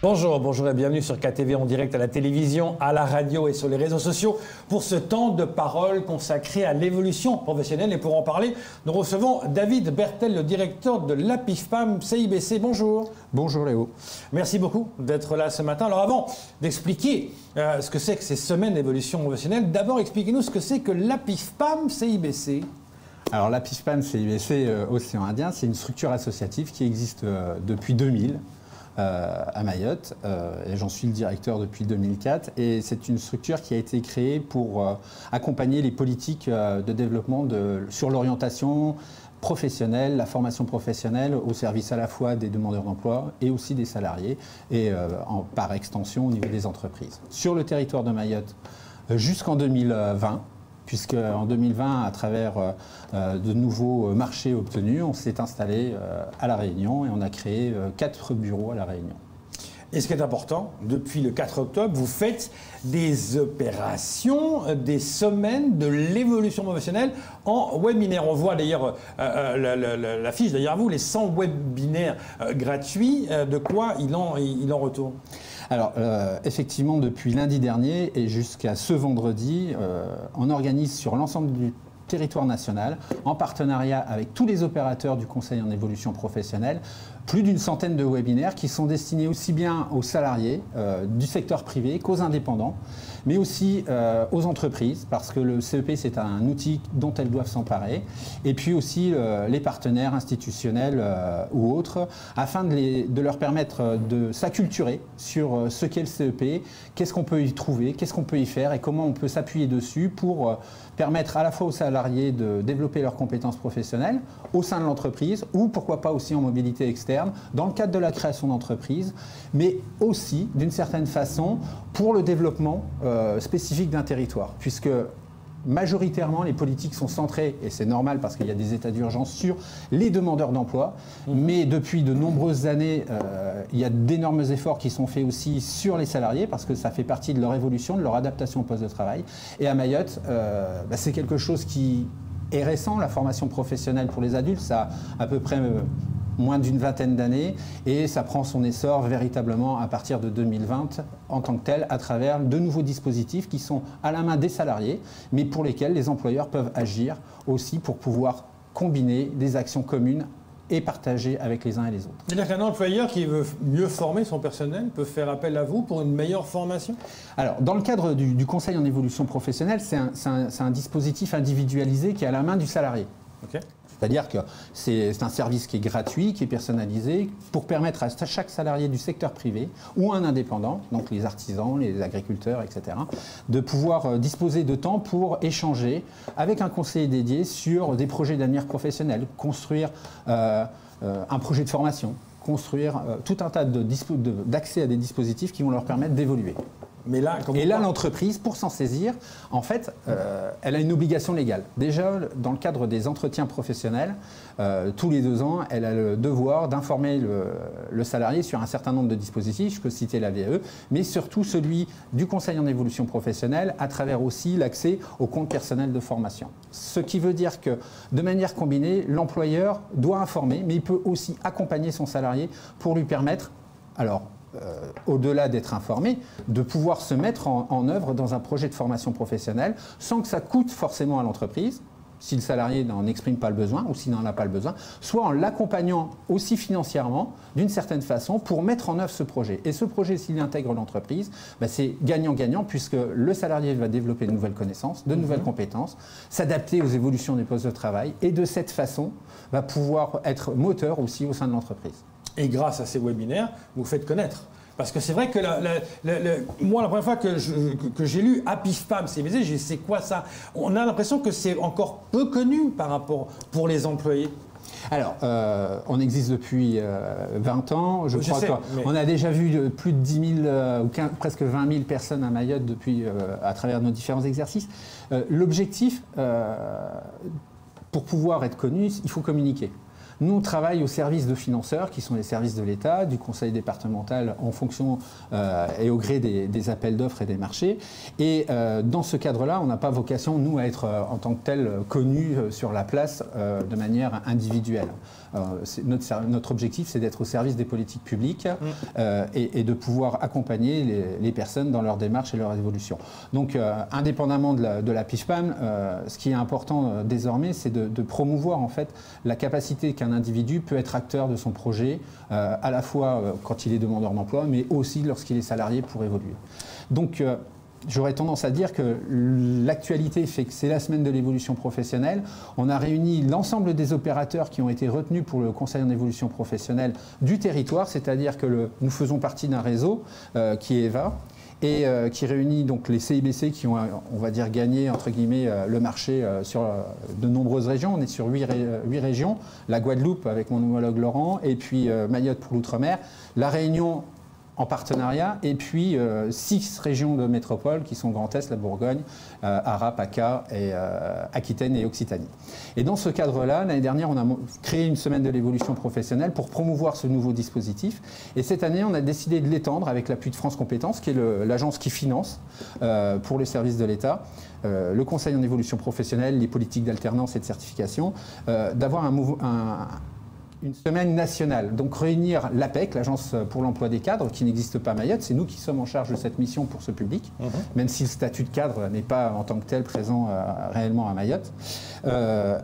Bonjour, bonjour et bienvenue sur KTV en direct à la télévision, à la radio et sur les réseaux sociaux pour ce temps de parole consacré à l'évolution professionnelle. Et pour en parler, nous recevons David Bertel, le directeur de l'APIFPAM CIBC. Bonjour. Bonjour Léo. Merci beaucoup d'être là ce matin. Alors avant d'expliquer ce que c'est que ces semaines d'évolution professionnelle, d'abord expliquez-nous ce que c'est que l'APIFPAM CIBC. Alors l'APIFPAM CIBC Océan Indien, c'est une structure associative qui existe depuis 2000. À Mayotte, et j'en suis le directeur depuis 2004, et c'est une structure qui a été créée pour accompagner les politiques de développement sur l'orientation professionnelle, la formation professionnelle au service à la fois des demandeurs d'emploi et aussi des salariés, et par extension au niveau des entreprises. Sur le territoire de Mayotte jusqu'en 2020, puisque en 2020, à travers de nouveaux marchés obtenus, on s'est installé à La Réunion et on a créé 4 bureaux à La Réunion. Et ce qui est important, depuis le 4 octobre, vous faites des opérations, des semaines de l'évolution professionnelle en webinaire. On voit d'ailleurs la fiche derrière vous, les 100 webinaires gratuits. De quoi il en retourne ? Alors, effectivement, depuis lundi dernier et jusqu'à ce vendredi, on organise sur l'ensemble du territoire national, en partenariat avec tous les opérateurs du Conseil en évolution professionnelle, plus d'une centaine de webinaires qui sont destinés aussi bien aux salariés du secteur privé qu'aux indépendants, mais aussi aux entreprises, parce que le CEP, c'est un outil dont elles doivent s'emparer, et puis aussi les partenaires institutionnels ou autres, afin de leur permettre de s'acculturer sur ce qu'est le CEP, qu'est-ce qu'on peut y trouver, qu'est-ce qu'on peut y faire, et comment on peut s'appuyer dessus pour permettre à la fois aux salariés de développer leurs compétences professionnelles au sein de l'entreprise, ou pourquoi pas aussi en mobilité externe, dans le cadre de la création d'entreprise, mais aussi, d'une certaine façon, pour le développement spécifique d'un territoire, puisque majoritairement, les politiques sont centrées, et c'est normal parce qu'il y a des états d'urgence sur les demandeurs d'emploi, mais depuis de nombreuses années, il y a d'énormes efforts qui sont faits aussi sur les salariés, parce que ça fait partie de leur évolution, de leur adaptation au poste de travail. Et à Mayotte, c'est quelque chose qui est récent, la formation professionnelle pour les adultes, ça a à peu près moins d'une vingtaine d'années, et ça prend son essor véritablement à partir de 2020 en tant que tel, à travers de nouveaux dispositifs qui sont à la main des salariés, mais pour lesquels les employeurs peuvent agir aussi pour pouvoir combiner des actions communes et partager avec les uns et les autres. C'est-à-dire qu'un employeur qui veut mieux former son personnel peut faire appel à vous pour une meilleure formation ? Alors, dans le cadre du Conseil en évolution professionnelle, c'est un dispositif individualisé qui est à la main du salarié. Okay. C'est-à-dire que c'est un service qui est gratuit, qui est personnalisé, pour permettre à chaque salarié du secteur privé ou un indépendant, donc les artisans, les agriculteurs, etc., de pouvoir disposer de temps pour échanger avec un conseiller dédié sur des projets d'avenir professionnel, construire un projet de formation, construire tout un tas d'accès à des dispositifs qui vont leur permettre d'évoluer. Mais là, l'entreprise, pour s'en saisir, en fait, elle a une obligation légale. Déjà, dans le cadre des entretiens professionnels, tous les 2 ans, elle a le devoir d'informer le salarié sur un certain nombre de dispositifs. Je peux citer la VAE, mais surtout celui du Conseil en évolution professionnelle, à travers aussi l'accès au compte personnel de formation. Ce qui veut dire que, de manière combinée, l'employeur doit informer, mais il peut aussi accompagner son salarié pour lui permettre, au-delà d'être informé, de pouvoir se mettre en œuvre dans un projet de formation professionnelle sans que ça coûte forcément à l'entreprise, si le salarié n'en exprime pas le besoin ou s'il n'en a pas le besoin, soit en l'accompagnant aussi financièrement d'une certaine façon pour mettre en œuvre ce projet. Et ce projet, s'il intègre l'entreprise, c'est gagnant-gagnant, puisque le salarié va développer de nouvelles connaissances, de nouvelles compétences, s'adapter aux évolutions des postes de travail, et de cette façon va pouvoir être moteur aussi au sein de l'entreprise. Et grâce à ces webinaires, vous faites connaître. Parce que c'est vrai que moi, la première fois que j'ai lu APIFPAM CIBC, j'ai dit c'est quoi ça ? On a l'impression que c'est encore peu connu par rapport pour les employés. Alors, on existe depuis 20 ans. Je crois qu'on a déjà vu plus de 10 000 ou presque 20 000 personnes à Mayotte depuis, à travers nos différents exercices. L'objectif, pour pouvoir être connu, il faut communiquer. Nous, on travaille au service de financeurs, qui sont les services de l'État, du conseil départemental en fonction et au gré des appels d'offres et des marchés. Et dans ce cadre-là, on n'a pas vocation, nous, à être en tant que tel connus sur la place de manière individuelle. Notre objectif, c'est d'être au service des politiques publiques et de pouvoir accompagner les personnes dans leur démarche et leur évolution. Donc, indépendamment de la PIFPAM, ce qui est important désormais, c'est de promouvoir en fait la capacité qu'un individu peut être acteur de son projet, à la fois quand il est demandeur d'emploi, mais aussi lorsqu'il est salarié pour évoluer. Donc, j'aurais tendance à dire que l'actualité fait que c'est la semaine de l'évolution professionnelle. On a réuni l'ensemble des opérateurs qui ont été retenus pour le Conseil en évolution professionnelle du territoire, c'est-à-dire que nous faisons partie d'un réseau qui est EVA et qui réunit donc les CIBC qui ont, on va dire, gagné entre guillemets le marché sur de nombreuses régions. On est sur 8 régions, la Guadeloupe avec mon homologue Laurent, et puis Mayotte pour l'outre-mer, la Réunion en partenariat, et puis 6 régions de métropole qui sont Grand Est, la Bourgogne, Ara, PACA, et Aquitaine et Occitanie. Et dans ce cadre-là, l'année dernière, on a créé une semaine de l'évolution professionnelle pour promouvoir ce nouveau dispositif. Et cette année, on a décidé de l'étendre avec l'appui de France Compétences, qui est l'agence qui finance pour les services de l'État, le Conseil en évolution professionnelle, les politiques d'alternance et de certification, d'avoir une semaine nationale, donc réunir l'APEC, l'Agence pour l'emploi des cadres, qui n'existe pas à Mayotte. C'est nous qui sommes en charge de cette mission pour ce public, même si le statut de cadre n'est pas en tant que tel présent réellement à Mayotte.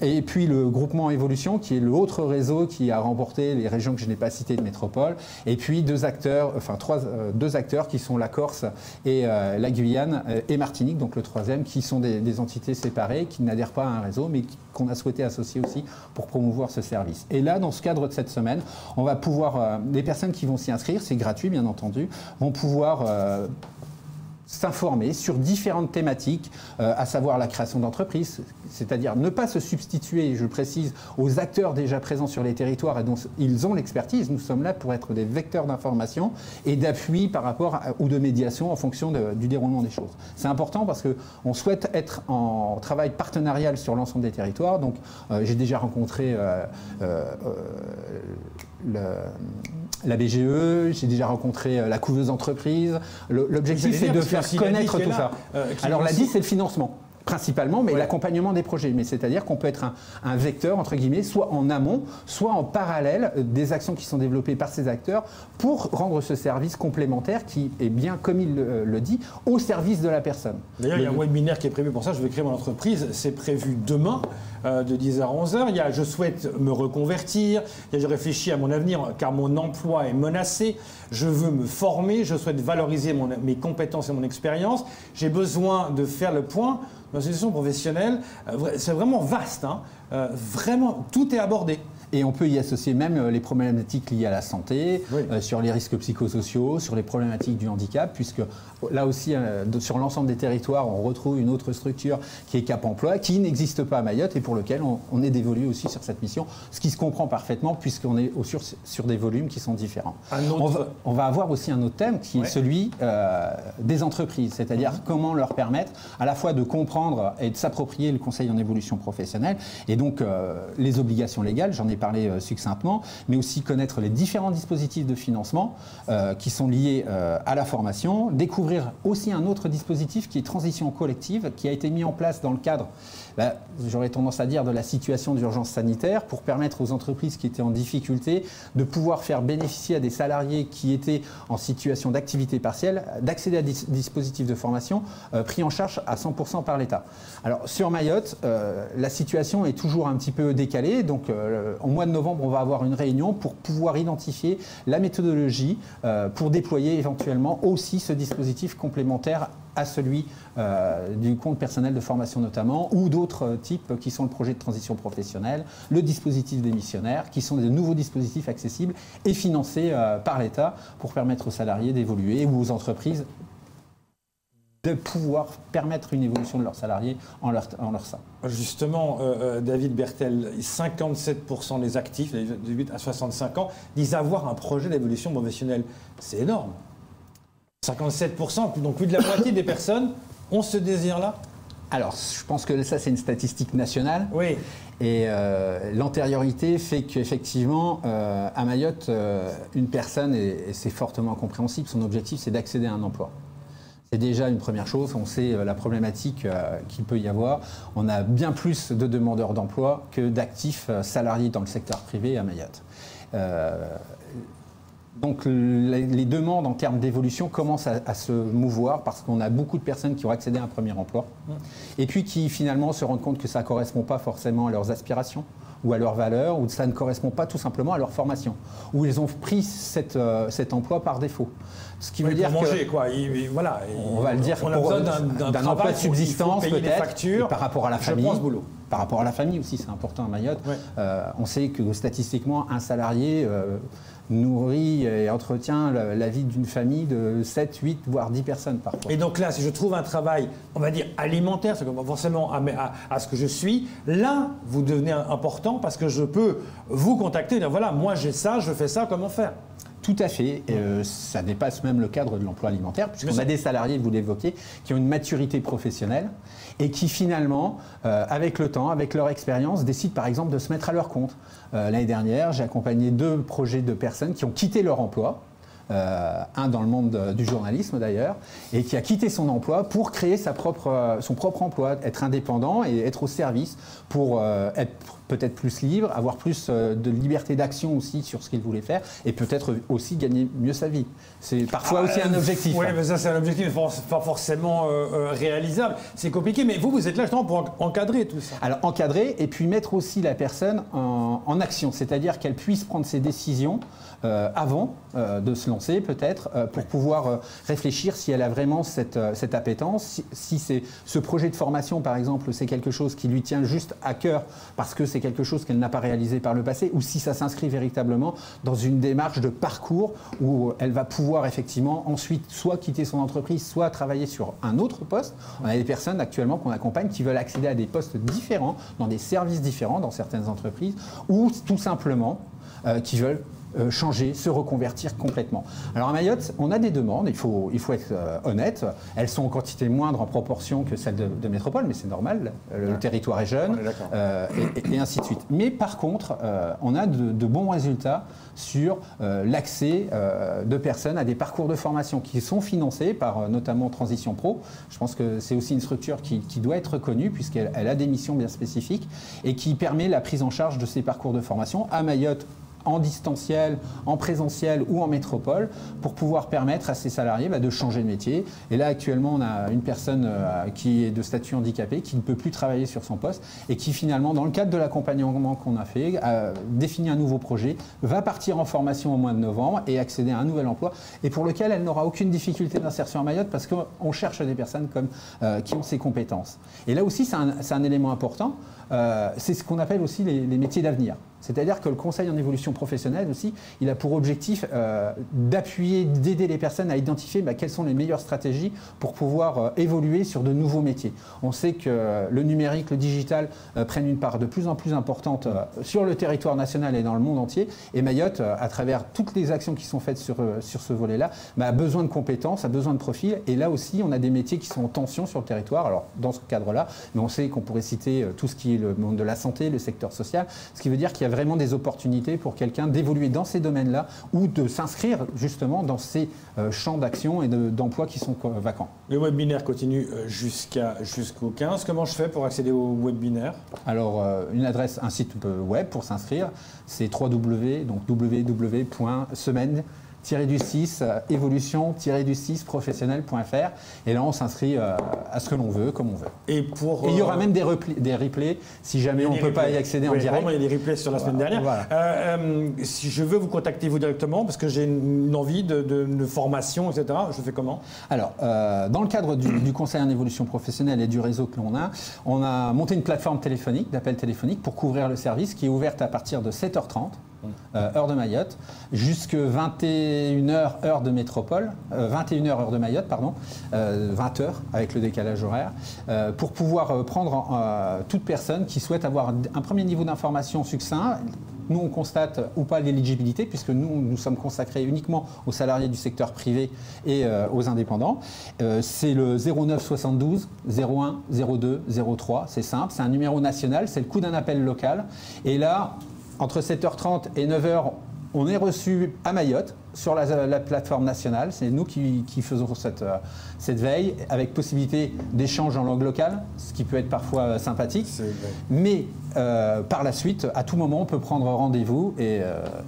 Et puis le groupement Évolution, qui est l'autre réseau qui a remporté les régions que je n'ai pas citées de métropole. Et puis deux acteurs qui sont la Corse et la Guyane et Martinique, donc le troisième, qui sont des entités séparées, qui n'adhèrent pas à un réseau, mais qu'on a souhaité associer aussi pour promouvoir ce service. Et là, dans ce cadre de cette semaine, on va pouvoir, les personnes qui vont s'y inscrire, c'est gratuit bien entendu, vont pouvoir s'informer sur différentes thématiques, à savoir la création d'entreprises, c'est-à-dire ne pas se substituer, je précise, aux acteurs déjà présents sur les territoires et dont ils ont l'expertise. Nous sommes là pour être des vecteurs d'information et d'appui par rapport ou de médiation en fonction du déroulement des choses. C'est important parce qu'on souhaite être en travail partenarial sur l'ensemble des territoires. Donc j'ai déjà rencontré la BGE, j'ai déjà rencontré la couveuse entreprise. L'objectif, c'est de faire connaître tout ça. Alors l'ADI, c'est le financement principalement, mais l'accompagnement des projets. Mais c'est-à-dire qu'on peut être un vecteur, entre guillemets, soit en amont, soit en parallèle des actions qui sont développées par ces acteurs pour rendre ce service complémentaire qui est bien, comme il le dit, au service de la personne. D'ailleurs, il y a un webinaire qui est prévu pour ça. Je vais créer mon entreprise. C'est prévu demain, de 10h à 11h. Il y a « Je souhaite me reconvertir ». Il y a « Je réfléchis à mon avenir car mon emploi est menacé ». Je veux me former. Je souhaite valoriser mes compétences et mon expérience. J'ai besoin de faire le point dans une situation professionnelle. C'est vraiment vaste. Hein. Vraiment, tout est abordé. Et on peut y associer même les problématiques liées à la santé, sur les risques psychosociaux, sur les problématiques du handicap, puisque là aussi, sur l'ensemble des territoires, on retrouve une autre structure qui est Cap Emploi, qui n'existe pas à Mayotte et pour lequel on est dévolu aussi sur cette mission, ce qui se comprend parfaitement puisqu'on est sur des volumes qui sont différents. On va avoir aussi un autre thème qui est celui des entreprises, c'est-à-dire comment leur permettre à la fois de comprendre et de s'approprier le conseil en évolution professionnelle et donc les obligations légales, j'en ai parlé succinctement, mais aussi connaître les différents dispositifs de financement qui sont liés à la formation, découvrir aussi un autre dispositif qui est transition collective, qui a été mis en place dans le cadre, j'aurais tendance à dire, de la situation d'urgence sanitaire pour permettre aux entreprises qui étaient en difficulté de pouvoir faire bénéficier à des salariés qui étaient en situation d'activité partielle d'accéder à des dispositifs de formation pris en charge à 100% par l'État. Alors sur Mayotte, la situation est toujours un petit peu décalée, donc au mois de novembre, on va avoir une réunion pour pouvoir identifier la méthodologie pour déployer éventuellement aussi ce dispositif complémentaire à celui du compte personnel de formation notamment, ou d'autres types qui sont le projet de transition professionnelle, le dispositif démissionnaire, qui sont des nouveaux dispositifs accessibles et financés par l'État pour permettre aux salariés d'évoluer ou aux entreprises de pouvoir permettre une évolution de leurs salariés en leur sein. Justement, David Bertel, 57% des actifs, de 18 à 65 ans, disent avoir un projet d'évolution professionnelle. C'est énorme. 57%, donc plus de la moitié des personnes ont ce désir-là. Alors, je pense que ça, c'est une statistique nationale. Oui. Et l'antériorité fait qu'effectivement, à Mayotte, une personne, et c'est fortement compréhensible, son objectif, c'est d'accéder à un emploi. C'est déjà une première chose, on sait la problématique qu'il peut y avoir. On a bien plus de demandeurs d'emploi que d'actifs salariés dans le secteur privé à Mayotte. Donc les demandes en termes d'évolution commencent à se mouvoir parce qu'on a beaucoup de personnes qui ont accédé à un premier emploi et puis qui finalement se rendent compte que ça ne correspond pas forcément à leurs aspirations ou à leurs valeurs, ou ça ne correspond pas tout simplement à leur formation, ou ils ont pris cet emploi par défaut. Ce qui veut dire manger, que, quoi. Voilà, on va le dire, on a besoin d'un emploi de subsistance peut-être, par rapport à la famille. Je prends ce boulot. Par rapport à la famille aussi, c'est important à Mayotte. Ouais. On sait que statistiquement, un salarié nourrit et entretient la vie d'une famille de 7, 8, voire 10 personnes parfois. Et donc là, si je trouve un travail, on va dire alimentaire, c'est forcément à ce que je suis, là, vous devenez important parce que je peux vous contacter et dire voilà, moi j'ai ça, je fais ça, comment faire ? Tout à fait. Ça dépasse même le cadre de l'emploi alimentaire, puisqu'on a des salariés, vous l'évoquiez, qui ont une maturité professionnelle et qui finalement, avec le temps, avec leur expérience, décident par exemple de se mettre à leur compte. L'année dernière, j'ai accompagné 2 projets de personnes qui ont quitté leur emploi. Un dans le monde du journalisme d'ailleurs, et qui a quitté son emploi pour créer son propre emploi, être indépendant et être au service pour être peut-être plus libre, avoir plus de liberté d'action aussi sur ce qu'il voulait faire et peut-être aussi gagner mieux sa vie. C'est parfois aussi un objectif. Oui, mais ça c'est un objectif pas forcément réalisable. C'est compliqué, mais vous êtes là justement pour encadrer tout ça. Alors encadrer et puis mettre aussi la personne en action, c'est-à-dire qu'elle puisse prendre ses décisions avant de se lancer peut-être, pour pouvoir réfléchir si elle a vraiment cette appétence, si c'est ce projet de formation par exemple, c'est quelque chose qui lui tient juste à cœur parce que c'est quelque chose qu'elle n'a pas réalisé par le passé, ou si ça s'inscrit véritablement dans une démarche de parcours où elle va pouvoir effectivement ensuite soit quitter son entreprise, soit travailler sur un autre poste. On a des personnes actuellement qu'on accompagne qui veulent accéder à des postes différents, dans des services différents dans certaines entreprises, ou tout simplement qui veulent changer, se reconvertir complètement. Alors à Mayotte, on a des demandes, il faut être honnête, elles sont en quantité moindre en proportion que celles de métropole, mais c'est normal, le territoire est jeune, et ainsi de suite. Mais par contre, on a de bons résultats sur l'accès de personnes à des parcours de formation qui sont financés par notamment Transition Pro. Je pense que c'est aussi une structure qui doit être reconnue puisqu'elle a des missions bien spécifiques et qui permet la prise en charge de ces parcours de formation à Mayotte, en distanciel, en présentiel ou en métropole, pour pouvoir permettre à ces salariés de changer de métier. Et là, actuellement, on a une personne qui est de statut handicapé, qui ne peut plus travailler sur son poste et qui, finalement, dans le cadre de l'accompagnement qu'on a fait, a défini un nouveau projet, va partir en formation au mois de novembre et accéder à un nouvel emploi, et pour lequel elle n'aura aucune difficulté d'insertion à Mayotte parce qu'on cherche des personnes qui ont ces compétences. Et là aussi, c'est un élément important. C'est ce qu'on appelle aussi les métiers d'avenir. C'est-à-dire que le conseil en évolution professionnelle aussi, il a pour objectif d'appuyer, d'aider les personnes à identifier quelles sont les meilleures stratégies pour pouvoir évoluer sur de nouveaux métiers. On sait que le numérique, le digital prennent une part de plus en plus importante sur le territoire national et dans le monde entier. Et Mayotte, à travers toutes les actions qui sont faites sur ce volet-là, a besoin de compétences, a besoin de profils. Et là aussi, on a des métiers qui sont en tension sur le territoire. Alors, dans ce cadre-là, mais on sait qu'on pourrait citer tout ce qui est le monde de la santé, le secteur social, ce qui veut dire qu'il y a vraiment des opportunités pour quelqu'un d'évoluer dans ces domaines-là ou de s'inscrire justement dans ces champs d'action et d'emploi qui sont vacants. Le webinaire continue jusqu'au 15. Comment je fais pour accéder au webinaire? Alors, un site web pour s'inscrire, c'est www.semaine-du-6 évolution-professionnel.fr, et là on s'inscrit à ce que l'on veut, comme on veut. Et il y aura même des replays si jamais on ne peut pas y accéder en direct. Il y a des replays sur la semaine dernière. Voilà. Si je veux vous contacter vous directement parce que j'ai une envie de formation, etc., je fais comment? Alors, dans le cadre du conseil en évolution professionnelle et du réseau que l'on a monté une plateforme téléphonique, d'appel téléphonique pour couvrir le service, qui est ouverte à partir de 7h30. Heure de Mayotte, jusque 21h heure de métropole, 21h heure de Mayotte, pardon, 20h avec le décalage horaire, pour pouvoir prendre toute personne qui souhaite avoir un premier niveau d'information succinct, nous on constate ou pas l'éligibilité, puisque nous sommes consacrés uniquement aux salariés du secteur privé et aux indépendants. C'est le 09 72 01 02 03, c'est simple, c'est un numéro national, c'est le coût d'un appel local. Et là, entre 7h30 et 9h, on est reçu à Mayotte sur la plateforme nationale. C'est nous qui faisons cette veille, avec possibilité d'échange en langue locale, ce qui peut être parfois sympathique. Mais par la suite, à tout moment, on peut prendre rendez-vous et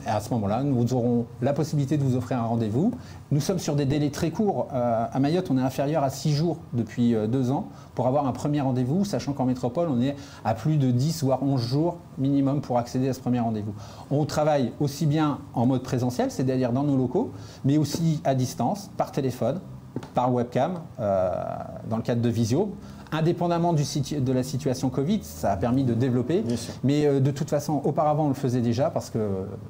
à ce moment-là, nous aurons la possibilité de vous offrir un rendez-vous. Nous sommes sur des délais très courts. À Mayotte, on est inférieur à 6 jours depuis 2 ans pour avoir un premier rendez-vous, sachant qu'en métropole, on est à plus de 10 voire 11 jours minimum pour accéder à ce premier rendez-vous. On travaille aussi bien en mode présentiel, c'est-à-dire dans nos locaux, mais aussi à distance, par téléphone, par webcam, dans le cadre de visio. Indépendamment de la situation Covid, ça a permis de développer. Mais de toute façon, auparavant, on le faisait déjà parce que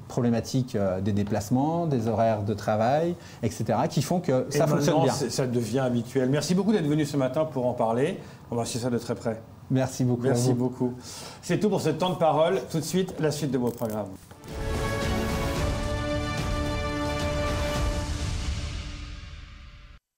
problématique des déplacements, des horaires de travail, etc., qui font que ça fonctionne bien. Ça devient habituel. Merci beaucoup d'être venu ce matin pour en parler. On va suivre ça de très près. Merci beaucoup. Merci beaucoup. C'est tout pour ce temps de parole. Tout de suite, la suite de vos programmes.